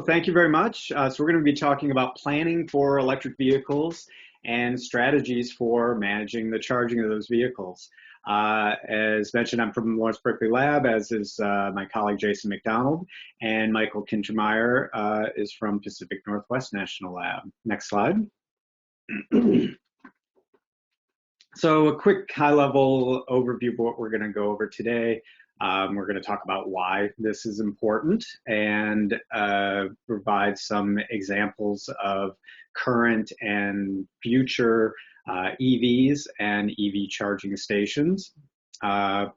Thank you very much. So we're going to be talking about planning for electric vehicles and strategies for managing the charging of those vehicles. As mentioned, I'm from Lawrence Berkeley Lab, as is my colleague Jason MacDonald, and Michael Kintner-Meyer is from Pacific Northwest National Lab. Next slide. So a quick high-level overview of what we're going to go over today. We're going to talk about why this is important and provide some examples of current and future EVs and EV charging stations,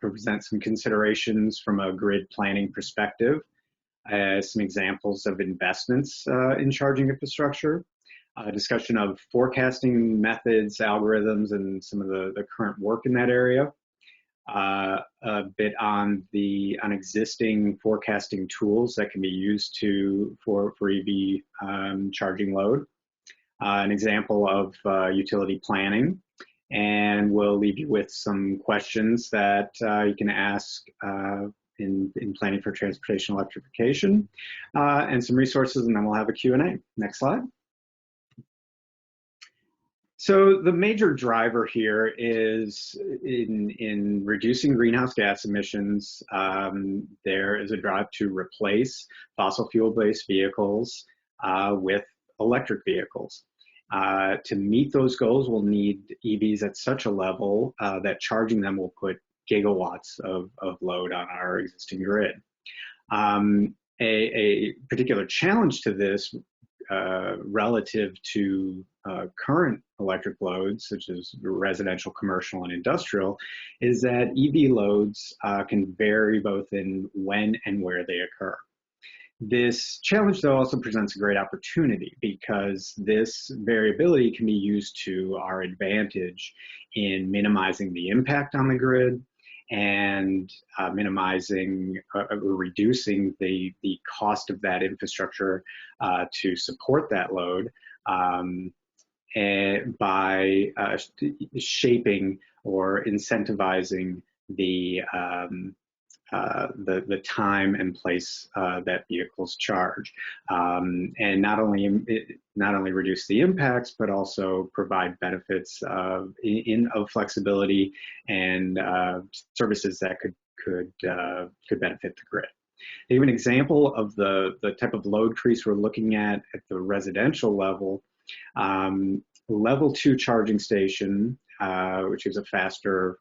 present some considerations from a grid planning perspective, some examples of investments in charging infrastructure, a discussion of forecasting methods, algorithms, and some of the current work in that area. A bit on existing forecasting tools that can be used for EV charging load. An example of utility planning, and we'll leave you with some questions that you can ask in planning for transportation electrification, and some resources, and then we'll have a Q&A. Next slide. So the major driver here is in reducing greenhouse gas emissions. There is a drive to replace fossil fuel-based vehicles with electric vehicles. To meet those goals, we'll need EVs at such a level that charging them will put gigawatts of load on our existing grid. A particular challenge to this relative to current electric loads, such as residential, commercial, and industrial, is that EV loads can vary both in when and where they occur. This challenge, though, also presents a great opportunity because this variability can be used to our advantage in minimizing the impact on the grid and minimizing or reducing the cost of that infrastructure to support that load and by shaping or incentivizing the time and place that vehicles charge, and not only reduce the impacts, but also provide benefits of flexibility and services that could benefit the grid. To give an example of the type of load crease we're looking at the residential level, level 2 charging station, which is a faster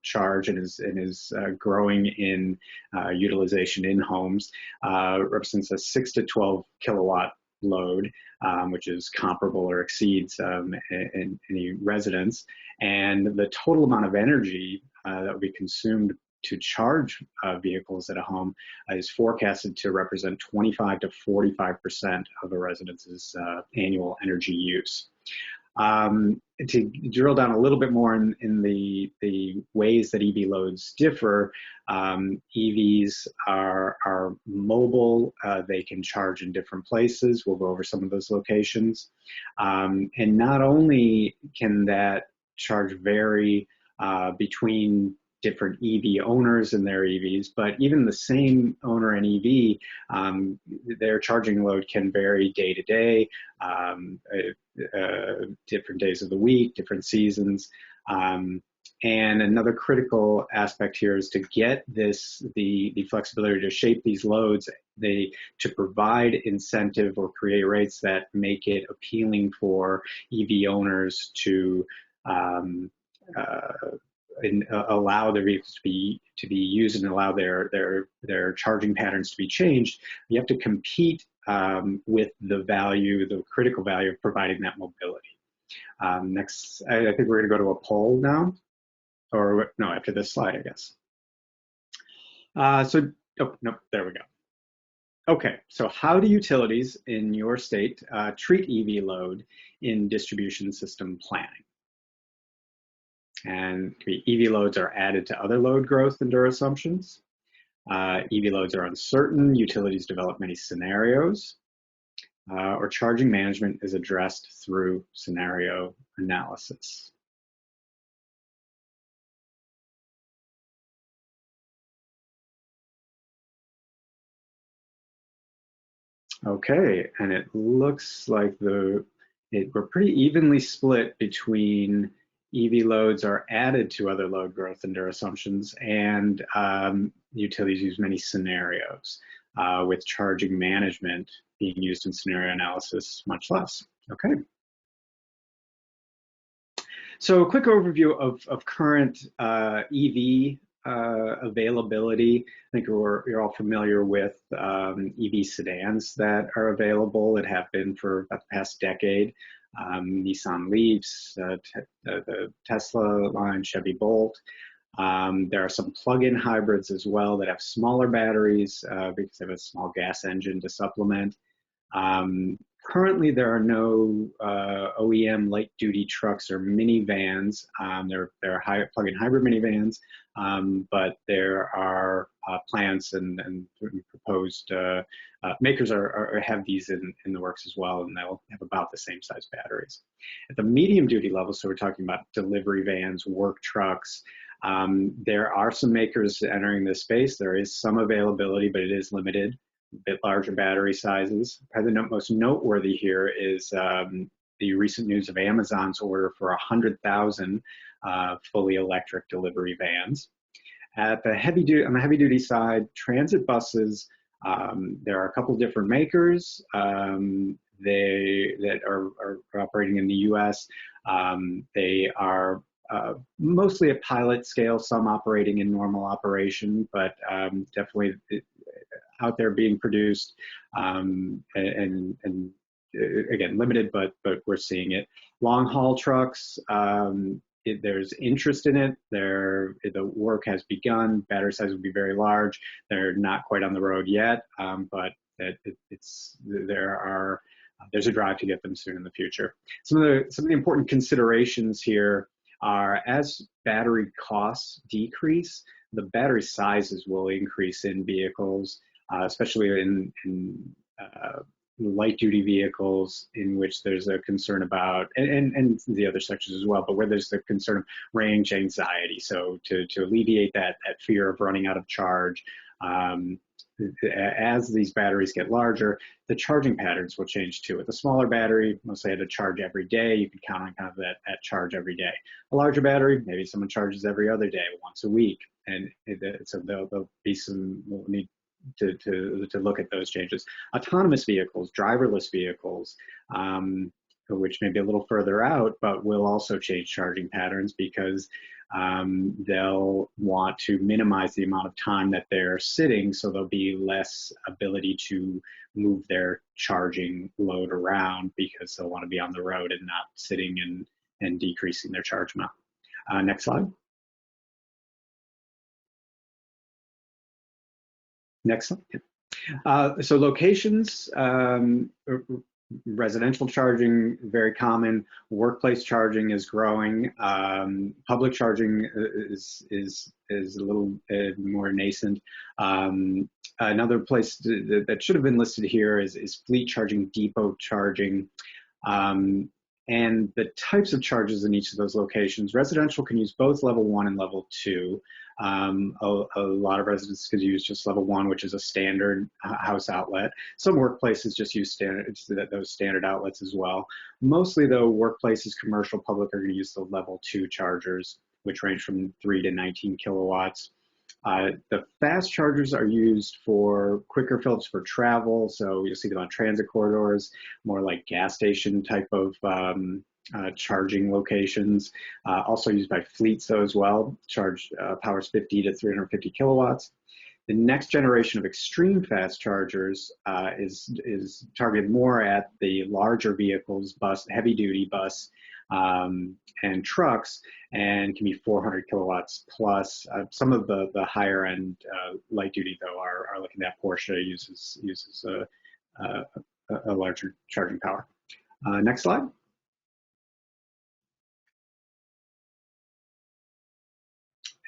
charge and is growing in utilization in homes, represents a 6 to 12 kilowatt load, which is comparable or exceeds in any residence. And the total amount of energy that will be consumed to charge vehicles at a home is forecasted to represent 25 to 45% of a residence's annual energy use. To drill down a little bit more in the ways that EV loads differ, EVs are mobile. They can charge in different places. We'll go over some of those locations. And not only can that charge vary between different EV owners and their EVs, but even the same owner and EV, their charging load can vary day to day, different days of the week, different seasons. And another critical aspect here is to get the flexibility to shape these loads, to provide incentive or create rates that make it appealing for EV owners to allow their vehicles to be used and allow their charging patterns to be changed. You have to compete with the critical value of providing that mobility. Next, I think we're going to go to a poll now, or no, after this slide, I guess. Oh no, there we go. Okay, so how do utilities in your state treat EV load in distribution system planning? And EV loads are added to other load growth and DER assumptions. EV loads are uncertain. Utilities develop many scenarios. Or charging management is addressed through scenario analysis. Okay, and it looks like we're pretty evenly split between EV loads are added to other load growth under assumptions, and utilities use many scenarios, with charging management being used in scenario analysis much less. Okay. So a quick overview of current EV availability. I think you're all familiar with EV sedans that are available, that have been for about the past decade. Nissan Leafs, the Tesla line, Chevy Bolt. There are some plug-in hybrids as well that have smaller batteries because they have a small gas engine to supplement. Currently, there are no OEM light-duty trucks or minivans. There are plug-in hybrid minivans, but there are plans and proposed makers have these in the works as well, and they'll have about the same size batteries. At the medium-duty level, so we're talking about delivery vans, work trucks. There are some makers entering this space. There is some availability, but it is limited. Bit larger battery sizes. Probably the most noteworthy here is the recent news of Amazon's order for 100,000 fully electric delivery vans. On the heavy duty side, transit buses, there are a couple different makers that are operating in the U.S. They are mostly at pilot scale, some operating in normal operation, but definitely out there being produced, and again, limited, but we're seeing it. Long haul trucks, there's interest in it. The work has begun. Battery size will be very large. They're not quite on the road yet, but there's a drive to get them soon in the future. Some of the important considerations here are, as battery costs decrease, the battery sizes will increase in vehicles, especially in light-duty vehicles, in which there's a concern about, and the other sections as well, but where there's the concern of range anxiety. So to alleviate that fear of running out of charge, as these batteries get larger, the charging patterns will change too. With a smaller battery, mostly had to charge every day. You can count on kind of that charge every day. A larger battery, maybe someone charges every other day, once a week, and so there'll be some need to look at those changes. Autonomous vehicles, driverless vehicles, which may be a little further out, but will also change charging patterns because they'll want to minimize the amount of time that they're sitting, so there'll be less ability to move their charging load around because they'll want to be on the road and not sitting and decreasing their charge amount. Next slide. Next slide. So locations, residential charging, very common. Workplace charging is growing. Public charging is a little more nascent. Another place that should have been listed here is fleet charging, depot charging. And the types of charges in each of those locations. Residential can use both level 1 and level 2. A lot of residents could use just level 1, which is a standard house outlet. Some workplaces just use those standard outlets as well. Mostly though, workplaces, commercial, public are going to use the level 2 chargers, which range from 3 to 19 kilowatts. The fast chargers are used for quicker fills for travel, so you'll see them on transit corridors, more like gas station type of charging locations. Also used by fleets though as well. Powers 50 to 350 kilowatts. The next generation of extreme fast chargers is targeted more at the larger vehicles, heavy duty bus, and trucks, and can be 400 kilowatts plus. Some of the higher end light duty though are looking at Porsche uses a larger charging power. Next slide.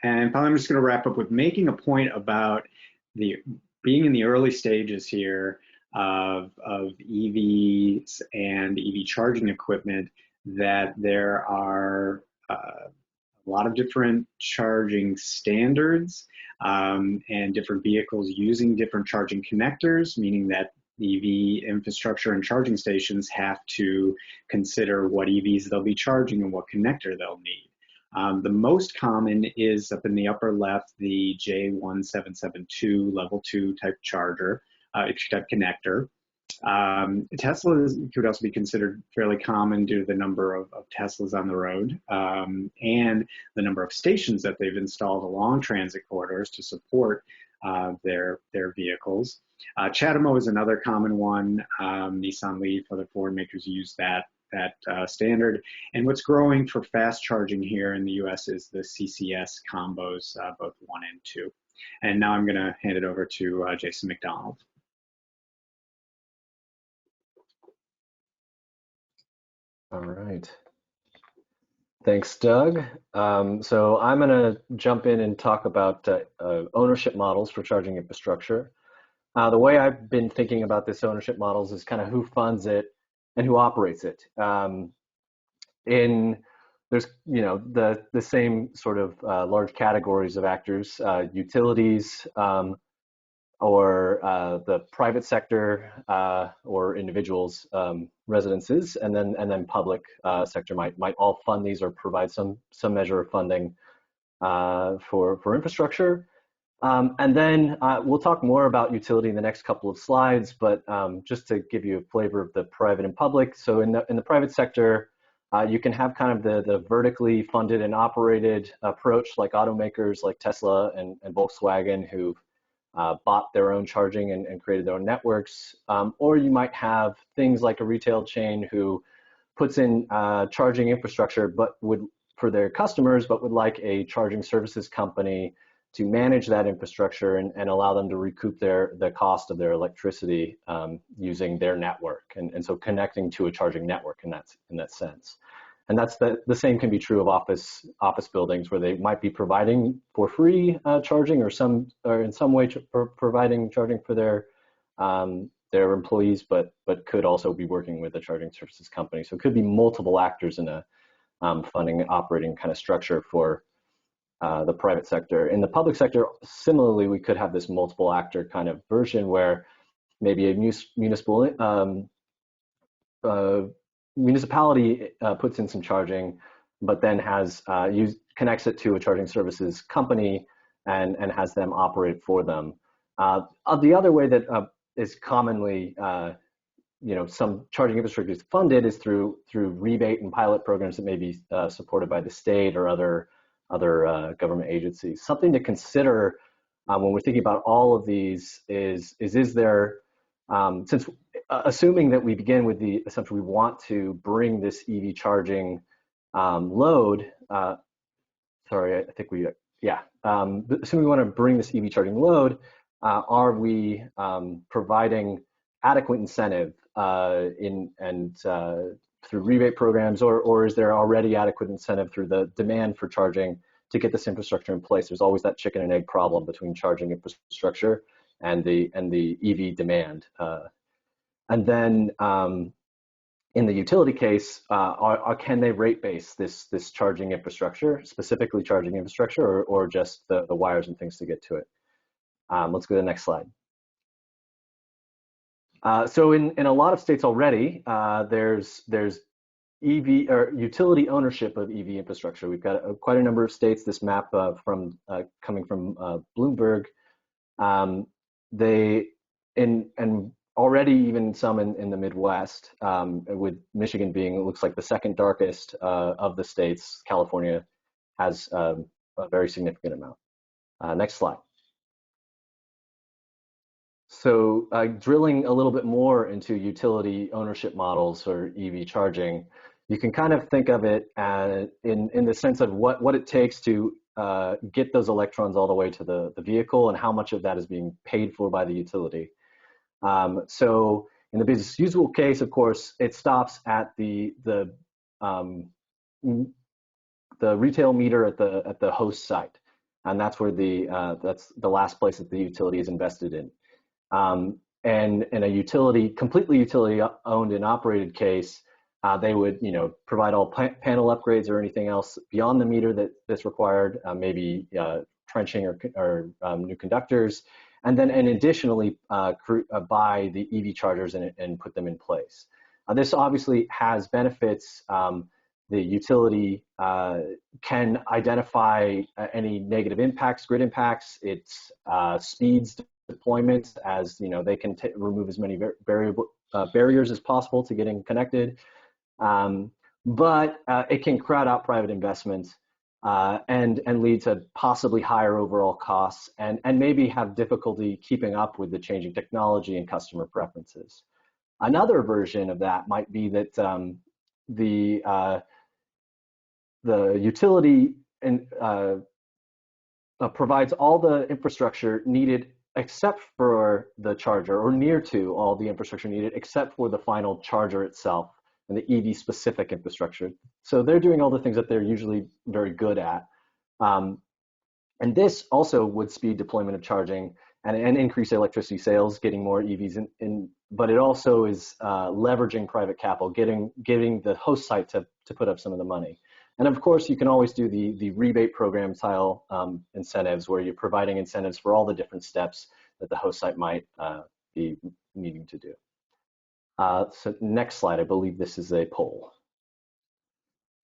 And finally, I'm just going to wrap up with making a point about being in the early stages here of EVs and EV charging equipment, that there are a lot of different charging standards and different vehicles using different charging connectors, meaning that EV infrastructure and charging stations have to consider what EVs they'll be charging and what connector they'll need. The most common is up in the upper left, the J1772 level 2 type charger, type connector. Tesla could also be considered fairly common due to the number of Teslas on the road and the number of stations that they've installed along transit corridors to support their vehicles. CHAdeMO is another common one. Nissan Leaf, other Ford makers use that standard. And what's growing for fast charging here in the US is the CCS combos, both 1 and 2. And now I'm going to hand it over to Jason MacDonald. All right. Thanks, Doug. So I'm going to jump in and talk about ownership models for charging infrastructure. The way I've been thinking about this ownership models is kind of who funds it and who operates it. There's the same sort of large categories of actors, utilities, or the private sector, or individuals' residences, and then public sector might all fund these or provide some measure of funding for infrastructure. And then we'll talk more about utility in the next couple of slides, but just to give you a flavor of the private and public. So in the private sector, you can have kind of the vertically funded and operated approach, like automakers like Tesla and Volkswagen, who've bought their own charging and created their own networks. Or you might have things like a retail chain who puts in charging infrastructure for their customers, but would like a charging services company to manage that infrastructure and allow them to recoup the cost of their electricity using their network, and so connecting to a charging network in that sense. And that's the same can be true of office buildings, where they might be providing for free charging, or in some way providing charging for their employees, but could also be working with a charging services company. So it could be multiple actors in a funding and operating kind of structure for the private sector. In the public sector, similarly, we could have this multiple actor kind of version where maybe a municipality puts in some charging, but then connects it to a charging services company and has them operate for them. The other way that is commonly some charging infrastructure is funded is through rebate and pilot programs that may be supported by the state or other government agencies. Something to consider when we're thinking about all of these is there, since assuming that we begin with the assumption we want to bring this EV charging load, assuming we want to bring this EV charging load, are we providing adequate incentive through rebate programs, or is there already adequate incentive through the demand for charging to get this infrastructure in place? There's always that chicken and egg problem between charging infrastructure and the EV demand. And then in the utility case, can they rate base this charging infrastructure, specifically charging infrastructure, or just the wires and things to get to it? Let's go to the next slide. So in a lot of states already, there's EV or utility ownership of EV infrastructure. We've got quite a number of states. This map coming from Bloomberg. And already even some in the Midwest, with Michigan being, it looks like, the second darkest of the states. California has a very significant amount. Next slide. So drilling a little bit more into utility ownership models for EV charging, you can kind of think of it in the sense of what it takes to get those electrons all the way to the vehicle, and how much of that is being paid for by the utility. So in the business usual case, of course, it stops at the retail meter at the host site, and that's where that's the last place that the utility is invested in. And in a completely utility owned and operated case, they would, provide all panel upgrades or anything else beyond the meter that's required, maybe trenching or new conductors, and additionally buy the EV chargers and put them in place. This obviously has benefits. The utility can identify any negative impacts, grid impacts. It speeds deployment, as they can remove as many barriers as possible to getting connected. But it can crowd out private investments and lead to possibly higher overall costs and maybe have difficulty keeping up with the changing technology and customer preferences. Another version of that might be that the utility provides all the infrastructure needed except for the charger, or near to all the infrastructure needed except for the final charger itself and the EV specific infrastructure. So they're doing all the things that they're usually very good at. And this also would speed deployment of charging and increase electricity sales, getting more EVs in, but it also is leveraging private capital, getting the host site to put up some of the money. And of course, you can always do the rebate program style incentives, where you're providing incentives for all the different steps that the host site might be needing to do. So next slide, I believe this is a poll.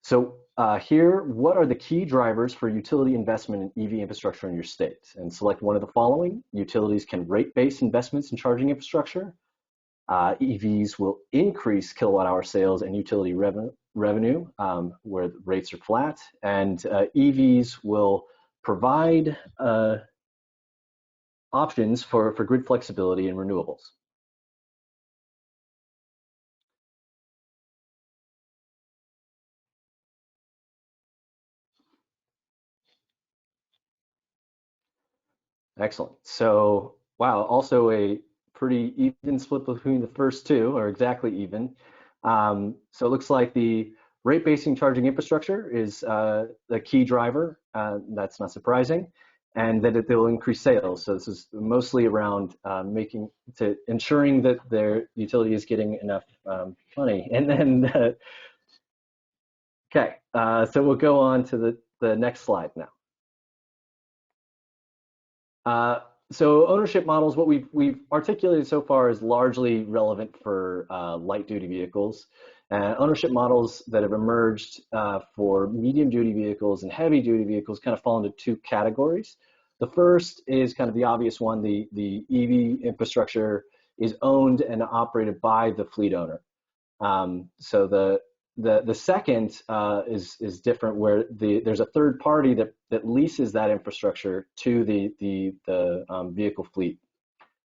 So here, what are the key drivers for utility investment in EV infrastructure in your state? And select one of the following. Utilities can rate-based investments in charging infrastructure. EVs will increase kilowatt hour sales and utility revenue where the rates are flat. And EVs will provide options for grid flexibility and renewables. Excellent. So, wow, also a pretty even split between the first two, or exactly even. So it looks like the rate-basing charging infrastructure is the key driver. That's not surprising, and that it will increase sales. So this is mostly around ensuring that their utility is getting enough money. And then, okay, so we'll go on to the next slide now. So ownership models, what we've articulated so far is largely relevant for light duty vehicles. Ownership models that have emerged for medium duty vehicles and heavy duty vehicles kind of fall into two categories. The first is kind of the obvious one. The EV infrastructure is owned and operated by the fleet owner. So the second is different, where there's a third party that leases that infrastructure to the vehicle fleet,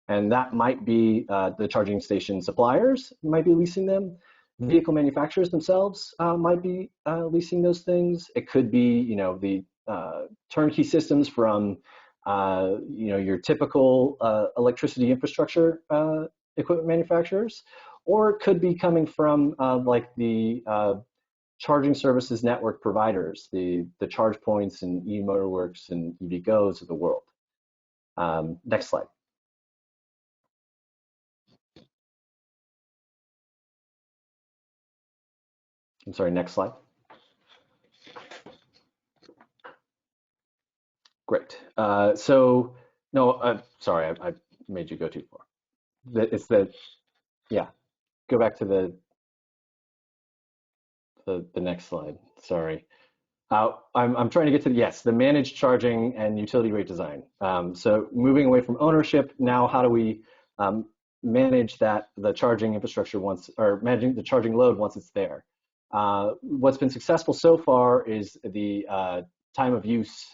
and that might be the charging station suppliers might be leasing them. Vehicle manufacturers themselves might be leasing those things. It could be the turnkey systems from your typical electricity infrastructure equipment manufacturers. Or it could be coming from like the charging services network providers, the charge points and eMotorworks and EVgo's of the world. Next slide. I'm sorry, next slide. Great. So, no, sorry, I made you go too far. Yeah. Go back to the next slide. Sorry. I'm trying to get to the managed charging and utility rate design. So moving away from ownership, now how do we manage the charging infrastructure managing the charging load once it's there? What's been successful so far is the time of use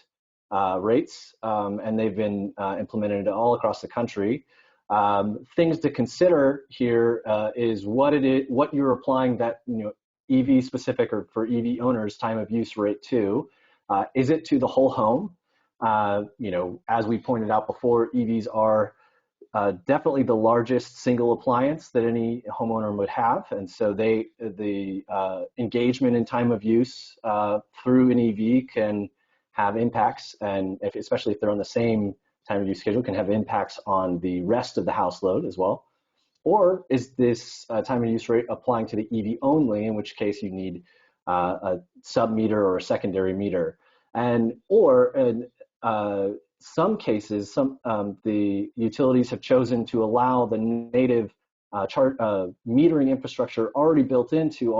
rates, and they've been implemented all across the country. Things to consider here is what you're applying that EV specific or for EV owners time of use rate to. Is it to the whole home? As we pointed out before, EVs are definitely the largest single appliance that any homeowner would have, and so the engagement in time of use through an EV can have impacts, and especially if they're on the same time of use schedule, can have impacts on the rest of the house load as well. Or is this time of use rate applying to the EV only, in which case you need a sub meter or a secondary meter? And or some cases, the utilities have chosen to allow the native metering infrastructure already built into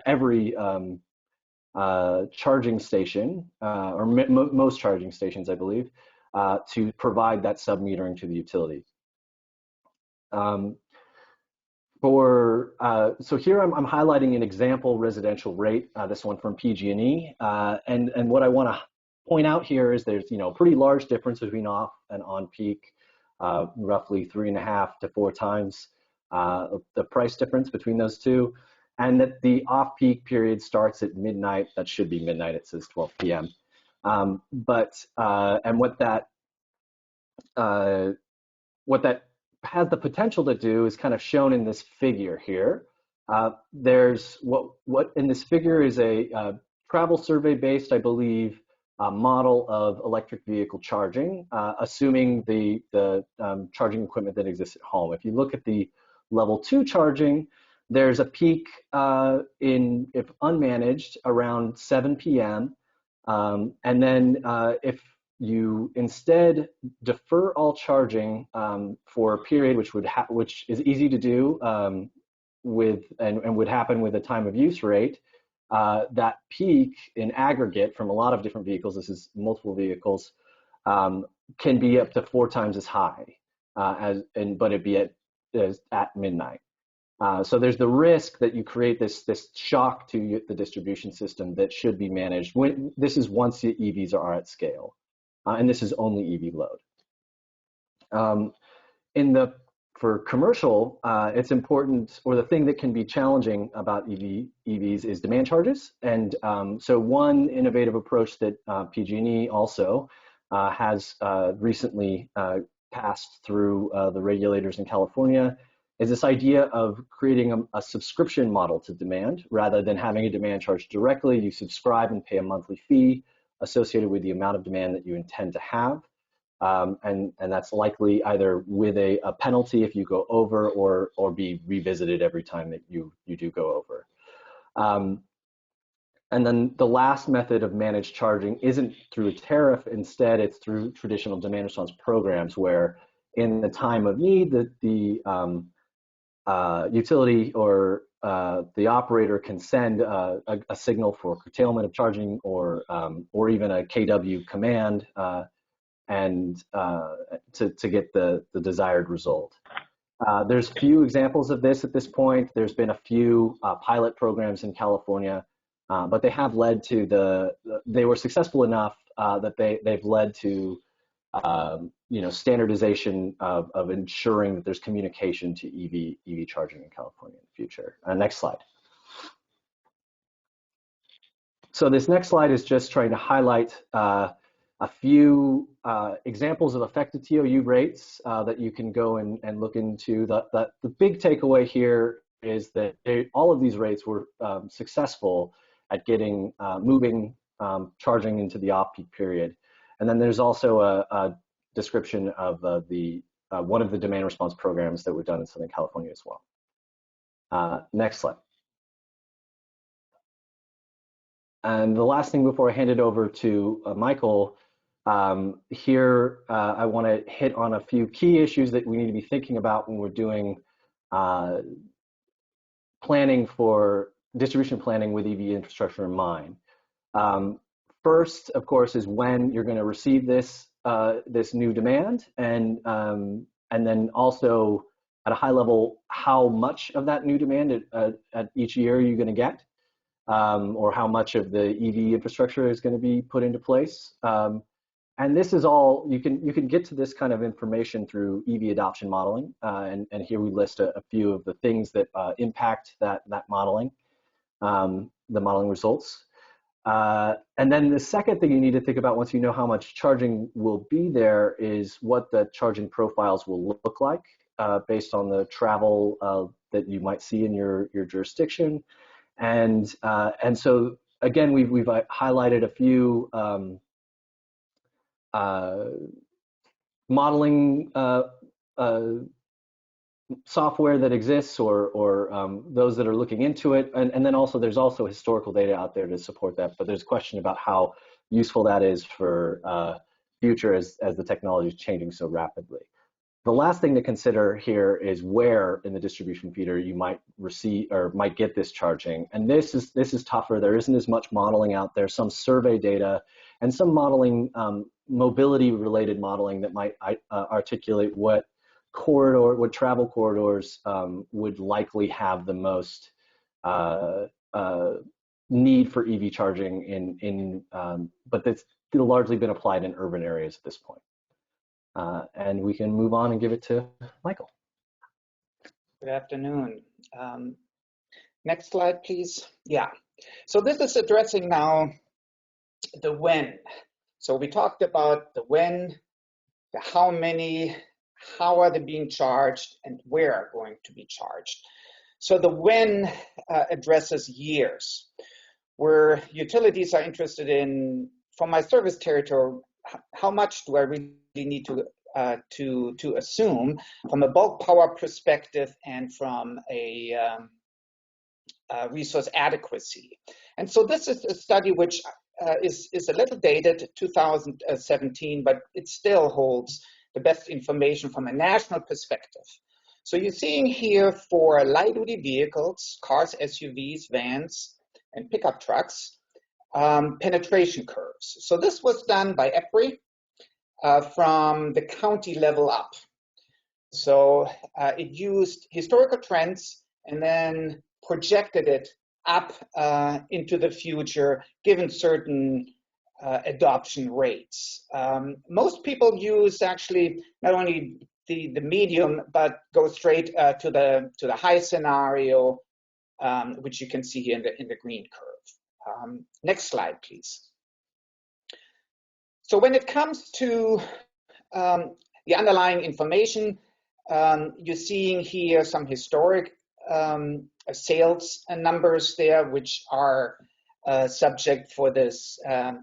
every charging station, or most charging stations, I believe, to provide that sub-metering to the utility. So here I'm highlighting an example residential rate, this one from PG&E, and what I want to point out here is there's a pretty large difference between off and on peak, roughly 3.5 to 4 times the price difference between those two, and that the off-peak period starts at midnight. That should be midnight. It says 12 p.m. And what that has the potential to do is kind of shown in this figure here. There's what in this figure is a travel survey based, I believe, model of electric vehicle charging, assuming the charging equipment that exists at home. If you look at the level 2 charging, there's a peak if unmanaged, around 7 p.m. And then if you instead defer all charging for a period which is easy to do and would happen with a time of use rate, that peak in aggregate from a lot of different vehicles, this is multiple vehicles, can be up to 4 times as high, but it'd be at midnight. So there's the risk that you create this shock to the distribution system that should be managed. This is once the EVs are at scale, and this is only EV load. For commercial, it's important, or the thing that can be challenging about EVs is demand charges. And so one innovative approach that PG&E also has recently passed through the regulators in California is this idea of creating a subscription model to demand. Rather than having a demand charge directly, you subscribe and pay a monthly fee associated with the amount of demand that you intend to have. And that's likely either with a penalty if you go over, or be revisited every time that you do go over. And then the last method of managed charging isn't through a tariff. Instead, it's through traditional demand response programs, where in the time of need, the utility or the operator can send a signal for curtailment of charging, or even a KW command, and to get the desired result. There's few examples of this at this point. There's been a few pilot programs in California, but they have led to they were successful enough that they've led to standardization of ensuring that there's communication to EV charging in California in the future. Next slide. So this next slide is just trying to highlight a few examples of effective TOU rates that you can go and look into. The big takeaway here is that all of these rates were successful at getting moving charging into the off-peak period. And then there's also a description of one of the demand response programs that were done in Southern California as well. Next slide. And the last thing before I hand it over to Michael, here I want to hit on a few key issues that we need to be thinking about when we're doing planning for distribution planning with EV infrastructure in mind. First, of course, is when you're going to receive this new demand, and then also at a high level, how much of that new demand at each year are you going to get, or how much of the EV infrastructure is going to be put into place. And this is all, you can get to this kind of information through EV adoption modeling, and here we list a few of the things that impact that modeling, the modeling results. And then the second thing you need to think about once you know how much charging will be there is what the charging profiles will look like based on the travel that you might see in your jurisdiction. And so again, we've highlighted a few modeling software that exists, or those that are looking into it, and then also there's also historical data out there to support that. But there's a question about how useful that is for future as the technology is changing so rapidly. The last thing to consider here is where in the distribution feeder you might receive or might get this charging. And this is tougher. There isn't as much modeling out there, some survey data and some modeling, mobility related modeling that might articulate what travel corridors would likely have the most need for EV charging but that's largely been applied in urban areas at this point. And we can move on and give it to Michael. Good afternoon. Next slide, please. Yeah. So this is addressing now the when. So we talked about the when, the how many, how are they being charged, and where are going to be charged. So the when addresses years, where utilities are interested in, from my service territory, how much do I really need to assume from a bulk power perspective and from a resource adequacy. And so this is a study which is a little dated, 2017, but it still holds the best information from a national perspective. So you're seeing here for light-duty vehicles, cars, SUVs, vans, and pickup trucks, penetration curves. So this was done by EPRI from the county level up. So it used historical trends and then projected it up into the future, given certain adoption rates. Most people use actually not only the medium, but go straight to the high scenario, which you can see here in the green curve. Next slide, please. So when it comes to the underlying information, you're seeing here some historic sales numbers there, which are subject for this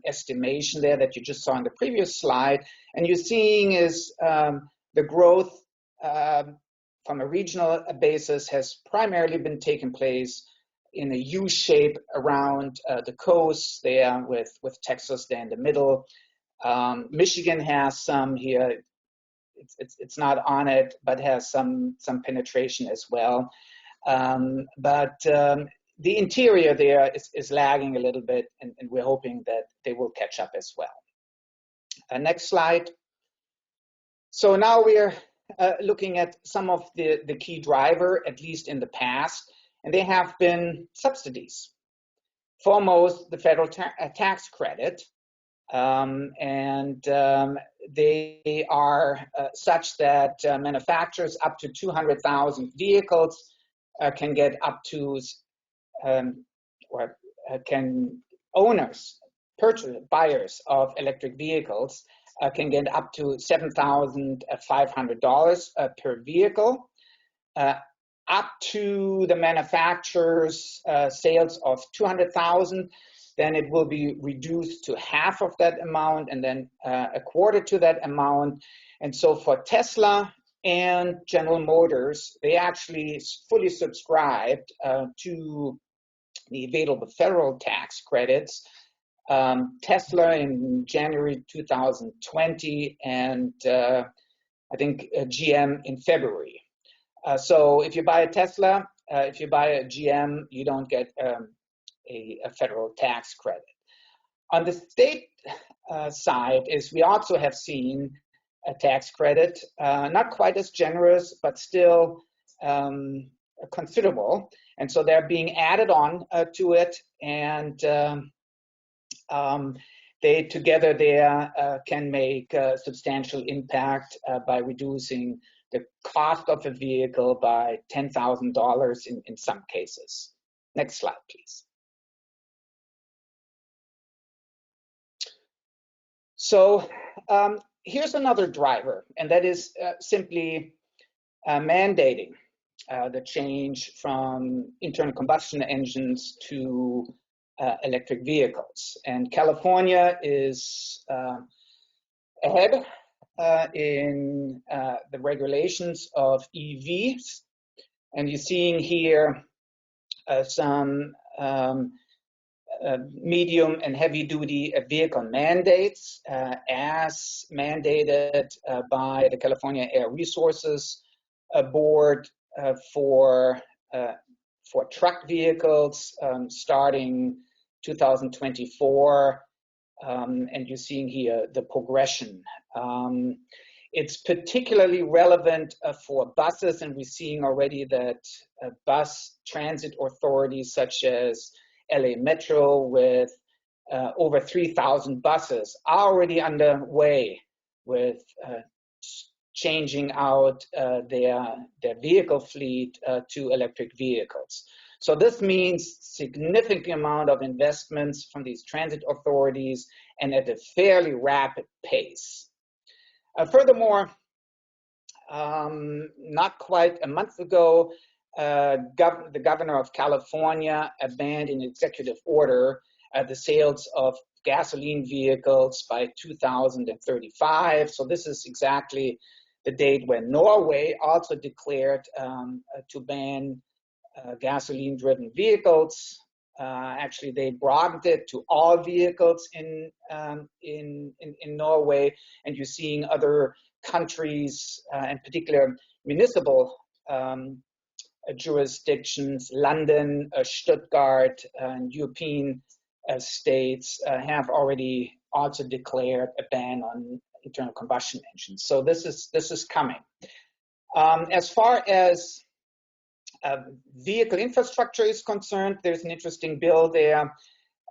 estimation there that you just saw in the previous slide. And you're seeing is the growth from a regional basis has primarily been taking place in a U shape around the coast there, with Texas there in the middle. Michigan has some here. It's not on it, but has some penetration as well. But the interior there is lagging a little bit, and we're hoping that they will catch up as well. Next slide. So now we're looking at some of the key driver, at least in the past, and they have been subsidies. Foremost, the federal tax credit. They are such that manufacturers up to 200,000 vehicles can get up to, buyers of electric vehicles can get up to $7,500 per vehicle. Up to the manufacturer's sales of 200,000, then it will be reduced to half of that amount, and then a quarter to that amount. And so for Tesla and General Motors, they actually fully subscribed to the available federal tax credits. Tesla in January 2020, and I think GM in February. So if you buy a Tesla, if you buy a GM, you don't get a federal tax credit. On the state side is we also have seen a tax credit, not quite as generous, but still considerable. And so they're being added on to it, and they together there can make a substantial impact by reducing the cost of a vehicle by $10,000 in some cases. Next slide, please. So here's another driver, and that is simply mandating the change from internal combustion engines to electric vehicles. And California is ahead in the regulations of EVs. And you're seeing here some medium and heavy-duty vehicle mandates as mandated by the California Air Resources Board for truck vehicles starting 2024. And you're seeing here the progression. It's particularly relevant for buses, and we're seeing already that bus transit authorities such as LA Metro with over 3,000 buses are already underway with changing out their vehicle fleet to electric vehicles. So this means significant amount of investments from these transit authorities and at a fairly rapid pace. Furthermore, not quite a month ago, the governor of California banned in executive order the sales of gasoline vehicles by 2035. So this is exactly the date when Norway also declared to ban gasoline-driven vehicles. Actually, they broadened it to all vehicles in Norway, and you're seeing other countries, in particular municipal jurisdictions, London, Stuttgart, and European states have already also declared a ban on internal combustion engines. So this is coming. As far as vehicle infrastructure is concerned, there's an interesting bill there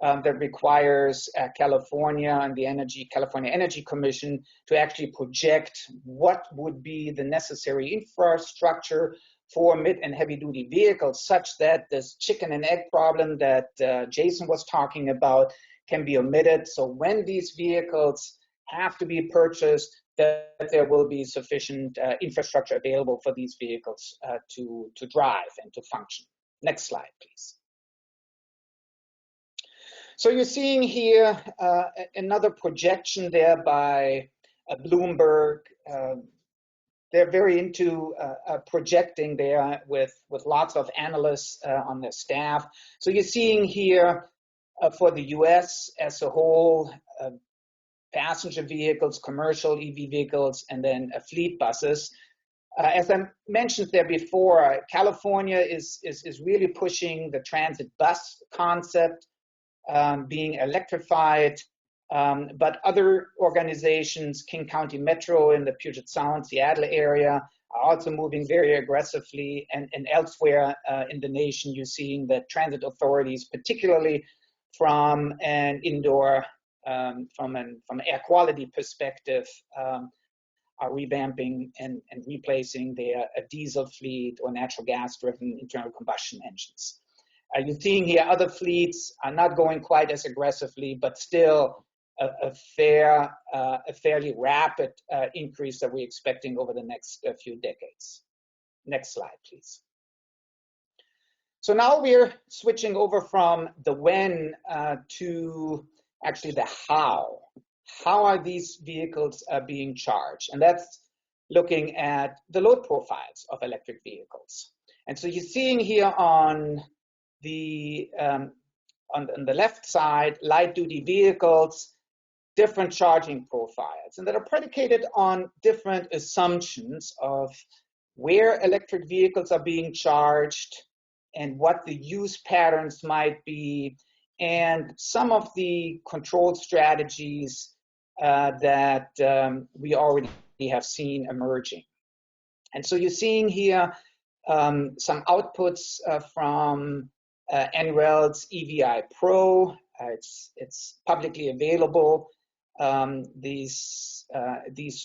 that requires California and the California Energy Commission to actually project what would be the necessary infrastructure for mid and heavy duty vehicles, such that this chicken and egg problem that Jason was talking about can be omitted. So when these vehicles have to be purchased, that there will be sufficient infrastructure available for these vehicles to drive and to function. Next slide, please. So you're seeing here another projection there by Bloomberg. They're very into projecting there with lots of analysts on their staff. So you're seeing here for the US as a whole, passenger vehicles, commercial EV vehicles, and then fleet buses. As I mentioned there before, California is really pushing the transit bus concept, being electrified, but other organizations, King County Metro in the Puget Sound, Seattle area, are also moving very aggressively, and elsewhere in the nation, you're seeing that transit authorities, particularly from an indoor, from an air quality perspective, are revamping and replacing their diesel fleet or natural gas-driven internal combustion engines. You're seeing here other fleets are not going quite as aggressively, but still a fairly rapid increase that we're expecting over the next few decades. Next slide, please. So now we're switching over from the when to actually the how. How are these vehicles being charged? And that's looking at the load profiles of electric vehicles. And so you're seeing here on the left side, light duty vehicles, different charging profiles, and that are predicated on different assumptions of where electric vehicles are being charged and what the use patterns might be, and some of the control strategies that we already have seen emerging. And so you're seeing here some outputs from NREL's EVI Pro. It's publicly available. These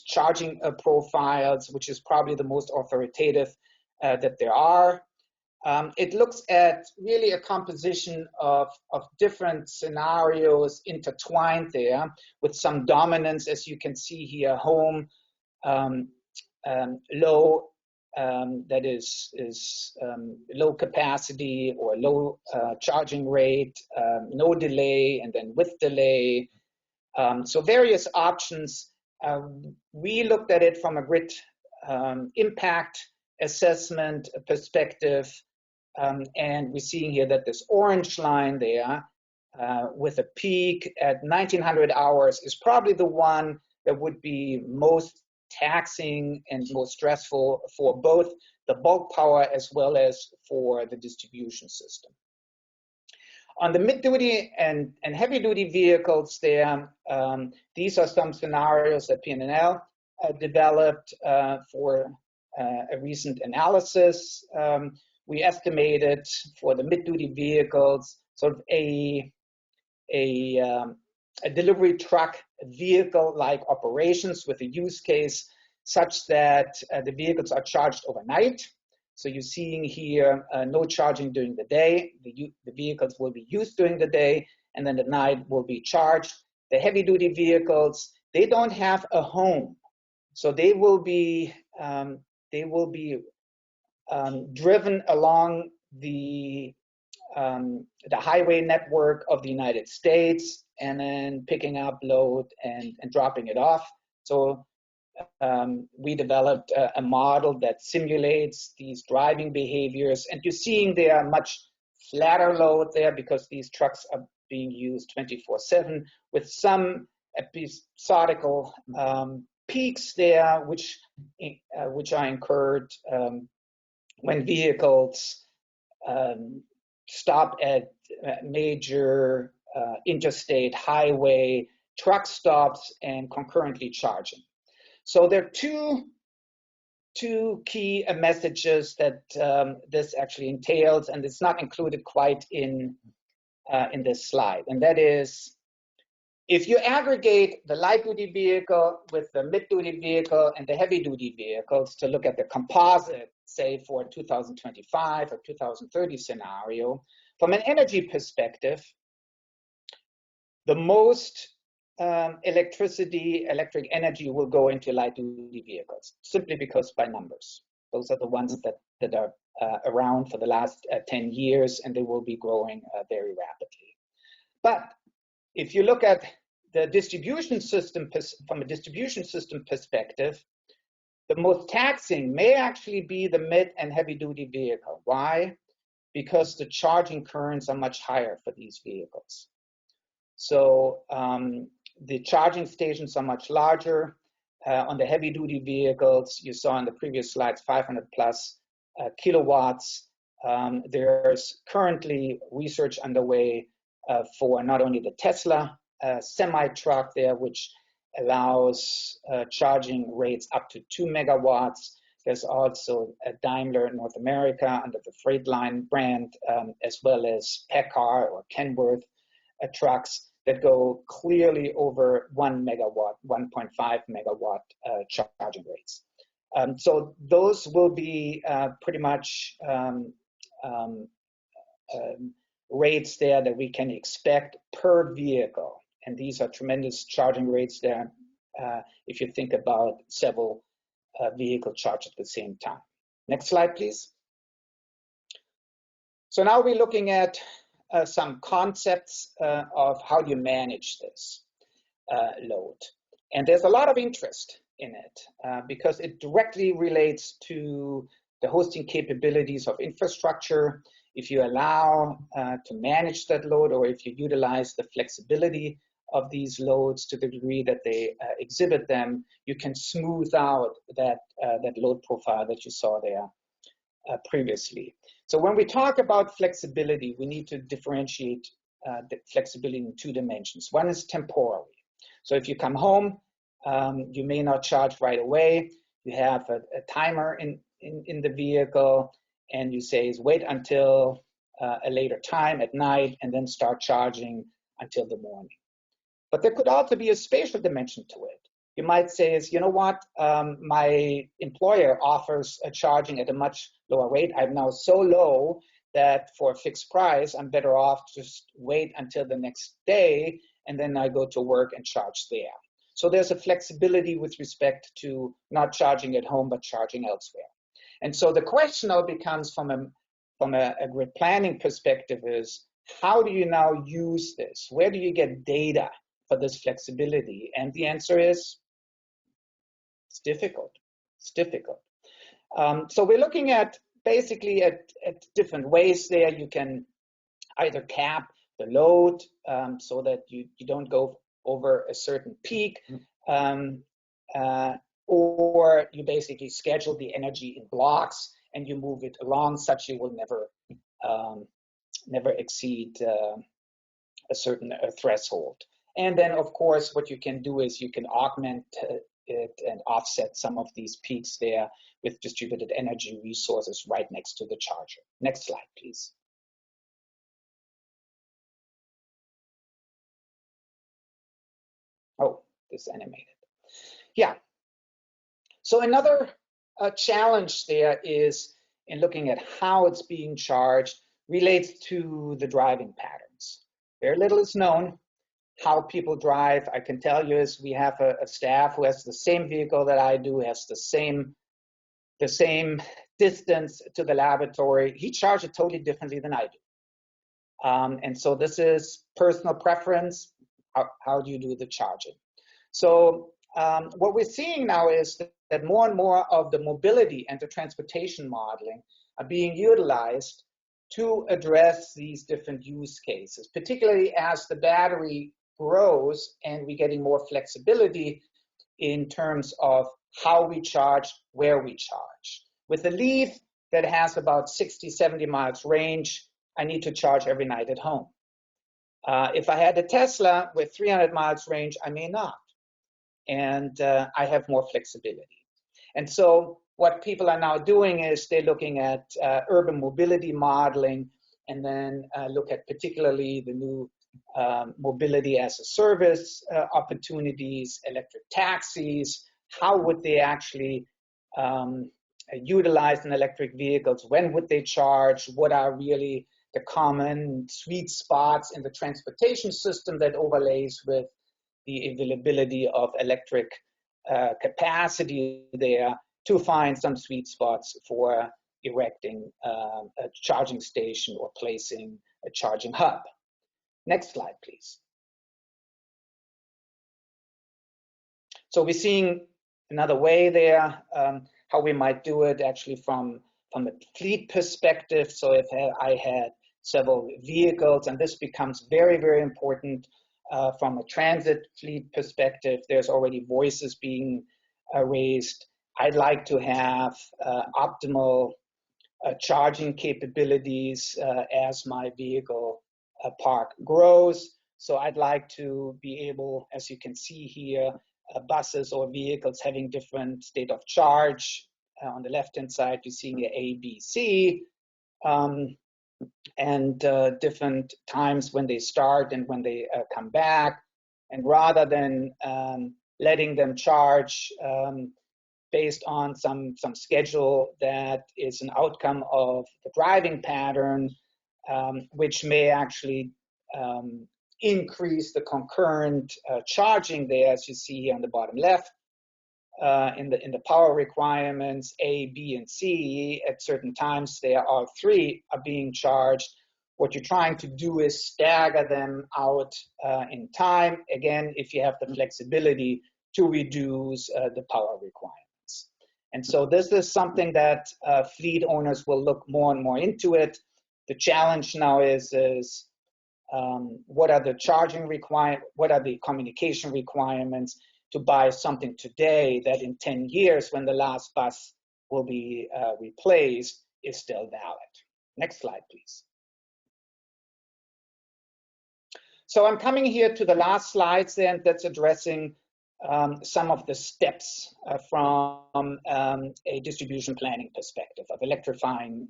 charging profiles, which is probably the most authoritative that there are. It looks at really a composition of different scenarios intertwined there with some dominance, as you can see here, home, low, that is low capacity or low charging rate, no delay, and then with delay. So various options. We looked at it from a grid impact assessment perspective, and we're seeing here that this orange line there with a peak at 1900 hours is probably the one that would be most taxing and most stressful for both the bulk power as well as for the distribution system. On the mid-duty and heavy-duty vehicles there, these are some scenarios that PNNL developed for a recent analysis. We estimated for the mid-duty vehicles sort of a delivery truck vehicle-like operations with a use case such that the vehicles are charged overnight. So you're seeing here no charging during the day. The vehicles will be used during the day, and then at night will be charged. The heavy-duty vehicles, they don't have a home, so they will be driven along the highway network of the United States, and then picking up load and dropping it off. So we developed a model that simulates these driving behaviors, and you're seeing there much flatter load there because these trucks are being used 24/7 with some episodical peaks there, which are incurred when vehicles stop at major interstate highway truck stops and concurrently charging. So there are two key messages that this actually entails, and it's not included quite in this slide. And that is, if you aggregate the light-duty vehicle with the mid-duty vehicle and the heavy-duty vehicles to look at the composite, say for 2025 or 2030 scenario, from an energy perspective, the most electric energy will go into light-duty vehicles, simply because by numbers. Those are the ones that are around for the last 10 years, and they will be growing very rapidly. But if you look at the distribution system, from a distribution system perspective, the most taxing may actually be the mid and heavy-duty vehicle. Why? Because the charging currents are much higher for these vehicles. So the charging stations are much larger. On the heavy-duty vehicles, you saw in the previous slides, 500 plus kilowatts. There's currently research underway for not only the Tesla semi-truck there, which allows charging rates up to 2 megawatts. There's also a Daimler in North America under the Freightliner brand, as well as PACCAR or Kenworth trucks that go clearly over 1 megawatt, 1.5 megawatt charging rates. So those will be pretty much rates there that we can expect per vehicle. And these are tremendous charging rates there if you think about several vehicles charged at the same time. Next slide, please. So now we're looking at some concepts of how you manage this load. And there's a lot of interest in it because it directly relates to the hosting capabilities of infrastructure. If you allow to manage that load, or if you utilize the flexibility of these loads to the degree that they exhibit them, you can smooth out that load profile that you saw there previously. So when we talk about flexibility, we need to differentiate the flexibility in two dimensions. One is temporally. So if you come home, you may not charge right away. You have a timer in the vehicle, and you say, wait until a later time at night and then start charging until the morning. But there could also be a spatial dimension to it. You might say, you know what, my employer offers a charging at a much lower rate. I'm now so low that for a fixed price, I'm better off just wait until the next day, and then I go to work and charge there. So there's a flexibility with respect to not charging at home, but charging elsewhere. And so the question now becomes from a grid planning perspective is, how do you now use this? Where do you get data for this flexibility? And the answer is, it's difficult. It's difficult. So we're looking at basically at different ways there. You can either cap the load so that you don't go over a certain peak, or you basically schedule the energy in blocks and you move it along such you will never exceed a certain threshold. And then, of course, what you can do is you can augment it and offset some of these peaks there with distributed energy resources right next to the charger. Next slide, please. Oh, this animated. Yeah. So another challenge there is in looking at how it's being charged relates to the driving patterns. Very little is known how people drive. I can tell you is we have a staff who has the same vehicle that I do, has the same distance to the laboratory. He charges it totally differently than I do. And so this is personal preference. How do you do the charging? So what we're seeing now is that more and more of the mobility and the transportation modeling are being utilized to address these different use cases, particularly as the battery grows and we're getting more flexibility in terms of how we charge, where we charge. With a Leaf that has about 60, 70 miles range, I need to charge every night at home. If I had a Tesla with 300 miles range, I may not. And I have more flexibility. And so what people are now doing is they're looking at urban mobility modeling and then look at particularly the new mobility as a service opportunities, electric taxis. How would they actually utilize an electric vehicles? When would they charge? What are really the common sweet spots in the transportation system that overlays with the availability of electric capacity there to find some sweet spots for erecting a charging station or placing a charging hub. Next slide, please. So we're seeing another way there, how we might do it actually from a fleet perspective. So if I had several vehicles, and this becomes very, very important from a transit fleet perspective, there's already voices being raised. I'd like to have optimal charging capabilities as my vehicle park grows. So I'd like to be able, as you can see here, buses or vehicles having different state of charge. On the left-hand side, you're seeing A, B, C, and different times when they start and when they come back. And rather than letting them charge based on some schedule that is an outcome of the driving pattern, which may actually increase the concurrent charging there, as you see here on the bottom left. In the power requirements A, B, and C, at certain times there are three are being charged. What you're trying to do is stagger them out in time, again, if you have the flexibility to reduce the power requirements. And so this is something that fleet owners will look more and more into it. The challenge now is what are the charging requirements, what are the communication requirements to buy something today that in 10 years, when the last bus will be replaced, is still valid. Next slide, please. So I'm coming here to the last slides then that's addressing some of the steps from a distribution planning perspective of electrifying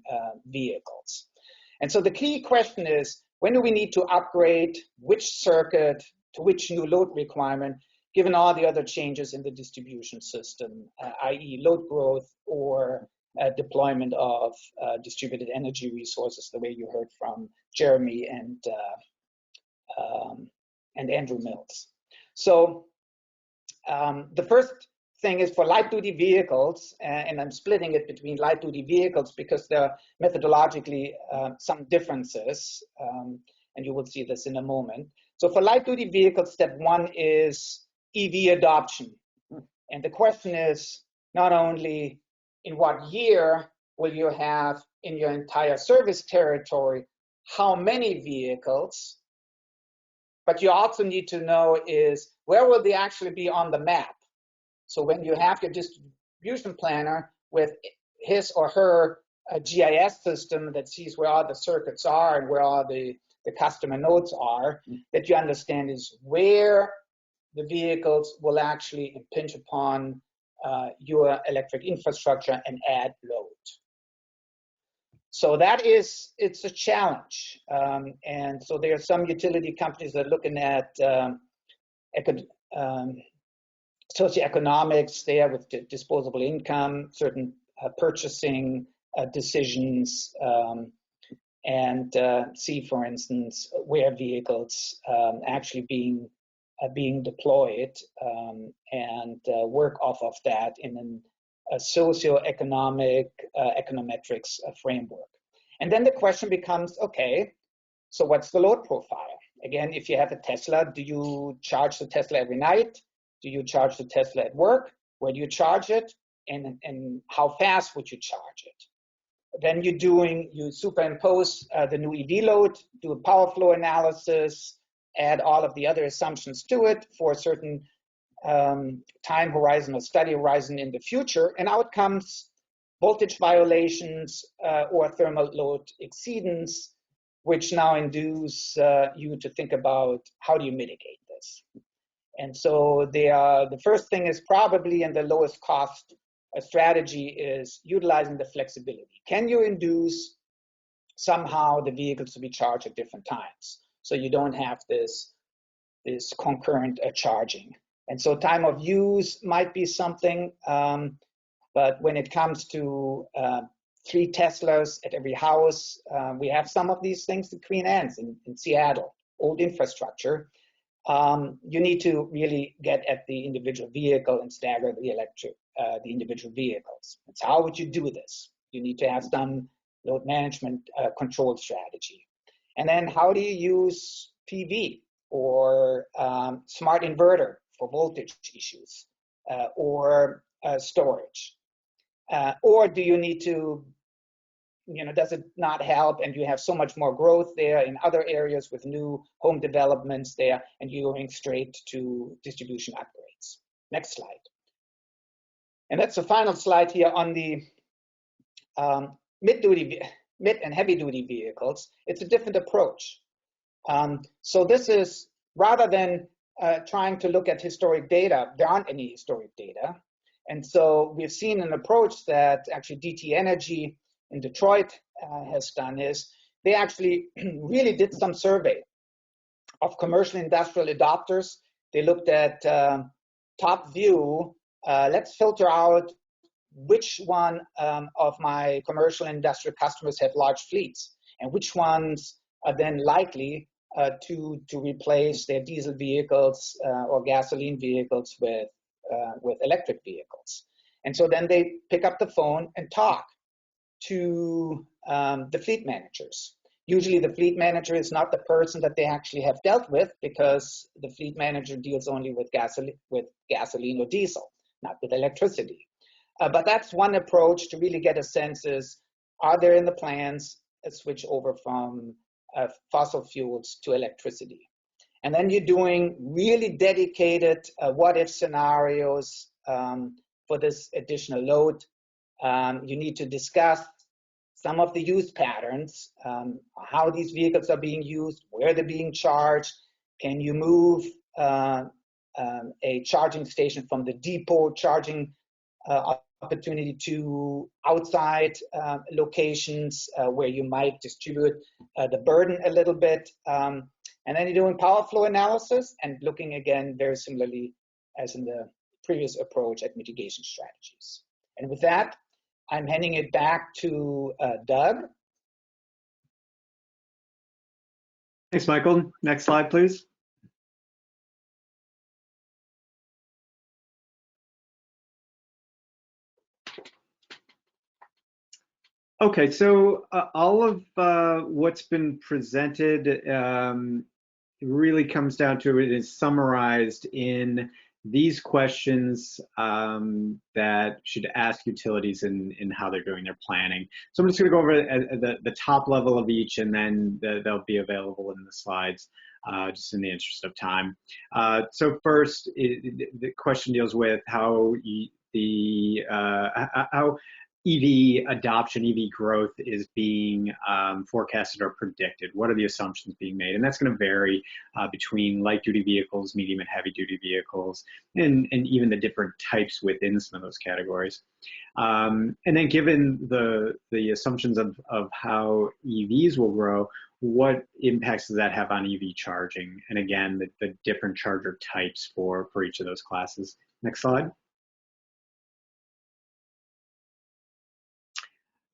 vehicles. And so the key question is, when do we need to upgrade which circuit to which new load requirement, given all the other changes in the distribution system, i.e. load growth or deployment of distributed energy resources, the way you heard from Jeremy and Andrew Mills. So the first thing is for light-duty vehicles, and I'm splitting it between light-duty vehicles because there are methodologically some differences, and you will see this in a moment. So for light-duty vehicles, step one is EV adoption. And the question is not only in what year will you have in your entire service territory, how many vehicles but you also need to know is where will they actually be on the map. So when you have your distribution planner with his or her GIS system that sees where all the circuits are and where all the customer nodes are, that you understand is where the vehicles will actually impinge upon your electric infrastructure and add load. So it's a challenge. And so there are some utility companies that are looking at socioeconomics there with disposable income, certain purchasing decisions, and see, for instance, where vehicles actually being deployed, and work off of that in a socioeconomic econometrics framework. And then the question becomes, okay, so what's the load profile? Again, if you have a Tesla, do you charge the Tesla every night? Do you charge the Tesla at work? Where do you charge it? And how fast would you charge it? Then you superimpose the new EV load, do a power flow analysis, add all of the other assumptions to it for a certain time horizon or study horizon in the future, and out comes voltage violations or thermal load exceedance, which now induce you to think about how do you mitigate this. And so the first thing is probably, in the lowest cost strategy, is utilizing the flexibility. Can you induce somehow the vehicles to be charged at different times, so you don't have this concurrent charging? And so time of use might be something, but when it comes to 3 Teslas at every house, we have some of these things in Queen Anne's in Seattle, old infrastructure. You need to really get at the individual vehicle and stagger the individual vehicles. So how would you do this? You need to have some load management control strategy. And then how do you use PV or smart inverter for voltage issues, or storage? Or do you need to, does it not help and you have so much more growth there in other areas with new home developments there, and you're going straight to distribution upgrades? Next slide. And that's the final slide here on the mid and heavy duty vehicles. It's a different approach. So this is, rather than trying to look at historic data, there aren't any historic data. And so we've seen an approach that actually DT Energy in Detroit has done is they actually really did some survey of commercial industrial adopters. They looked at top view, let's filter out which one of my commercial industrial customers have large fleets, and which ones are then likely to replace their diesel vehicles or gasoline vehicles with electric vehicles. And so then they pick up the phone and talk to the fleet managers. Usually the fleet manager is not the person that they actually have dealt with, because the fleet manager deals only with gasoline or diesel, not with electricity. But that's one approach to really get a sense is, are there in the plans a switch over from fossil fuels to electricity? And then you're doing really dedicated what-if scenarios for this additional load. You need to discuss some of the use patterns, how these vehicles are being used, where they're being charged. Can you move a charging station from the depot charging opportunity to outside locations where you might distribute the burden a little bit? And then you're doing power flow analysis and looking again very similarly as in the previous approach at mitigation strategies. And with that, I'm handing it back to Doug. Thanks, Michael. Next slide, please. Okay, so all of what's been presented really comes down to, it is summarized in these questions that should ask utilities in how they're doing their planning. So I'm just going to go over the top level of each, and then they'll be available in the slides. just in the interest of time. So first, the question deals with how how EV adoption, EV growth is being forecasted or predicted. What are the assumptions being made? And that's going to vary between light-duty vehicles, medium and heavy-duty vehicles, and even the different types within some of those categories. And then given the assumptions of how EVs will grow, what impacts does that have on EV charging? And again, the different charger types for each of those classes. Next slide.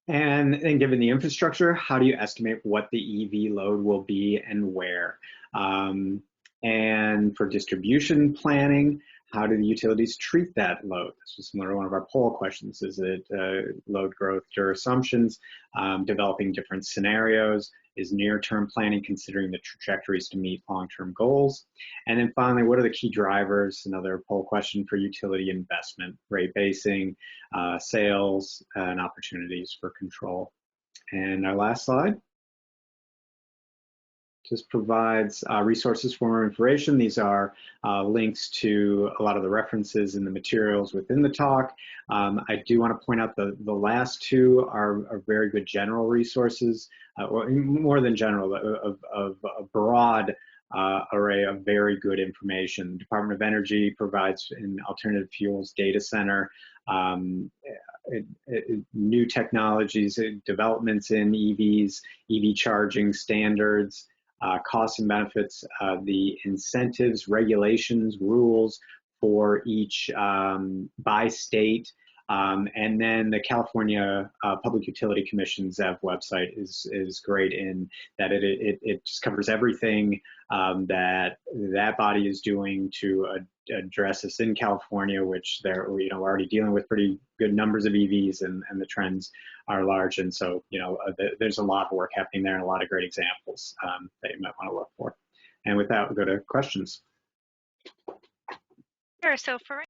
And given the infrastructure, how do you estimate what the EV load will be and where? And for distribution planning, how do the utilities treat that load? This was similar to one of our poll questions. Is it load growth or assumptions, developing different scenarios? Is near-term planning considering the trajectories to meet long-term goals? And then finally, what are the key drivers? Another poll question for utility investment, rate basing, sales, and opportunities for control. And our last slide just provides resources for more information. These are links to a lot of the references in the materials within the talk. I do want to point out the last two are very good general resources, or more than general, of a broad array of very good information. The Department of Energy provides an alternative fuels data center, new technologies, developments in EVs, EV charging standards, costs and benefits, the incentives, regulations, rules for each by state, and then the California Public Utility Commission ZEV website is great in that it just covers everything that body is doing to address this in California, which they're already dealing with pretty good numbers of EVs, and the trends are large, and so there's a lot of work happening there and a lot of great examples that you might want to look for. And with that, we'll go to questions. Sure. So for